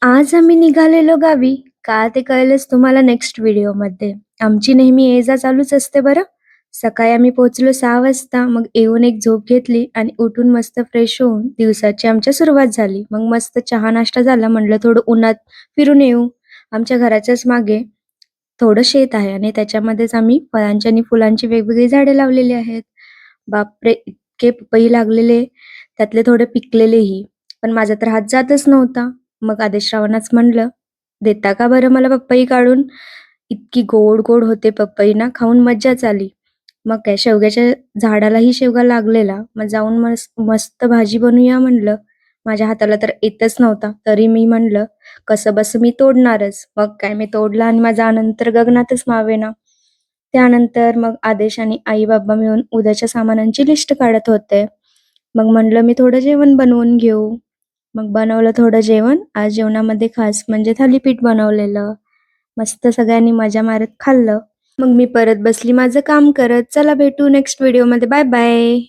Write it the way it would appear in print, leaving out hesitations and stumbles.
आज आम्ही निघालेलो गावी. का ते कळेलच तुम्हाला नेक्स्ट व्हिडिओमध्ये. आमची नेहमी ये-जा चालूच असते बरं. सकाळी आम्ही पोहोचलो 6 वाजता. मग येऊन एक झोप घेतली आणि उठून मस्त फ्रेश होऊन दिवसाची आमच्या सुरुवात झाली. मग मस्त चहा नाश्ता झाला. म्हटलं थोडं उन्हात फिरून येऊ. आमच्या घराच्याच मागे थोडं शेत आहे आणि त्याच्यामध्येच आम्ही फळांची आणि फुलांची वेगवेगळी झाडे लावलेली आहेत. बापरे! इतके पपई लागलेले, त्यातले थोडे पिकलेलेही. पण माझा तर हात जातच नव्हता. मग आदेश रावांनाच म्हणलं, "देता का बरं मला पपई काढून?" इतकी गोड-गोड होते पपई ना, खाऊन मज्जाच आली. मग काय शेवग्याच्या झाडालाही शेवगा लागलेला. मग जाऊन मस्त भाजी बनवूया म्हणलं. माझ्या हाताला तर येतच नव्हता. तरी मी म्हणलं, कसंबसं मी तोडणारच. मग काय मी तोडला आणि माझा आनंद तर गगनातच मावेना. त्यानंतर मग आदेश आणि आई-बाबा मिळून उद्याच्या सामानांची लिस्ट काढत होते. मग म्हणलं मी थोडं जेवण बनवून घेऊ. मग बनवलं थोडं जेवण. आज जेवणामध्ये खास म्हणजे थालीपीठ बनवलेलं. मस्त सगळ्यांनी मजा मारत खाल्लं. मग मी परत बसली माझं काम करत. चला भेटू नेक्स्ट व्हिडिओमध्ये. Bye bye.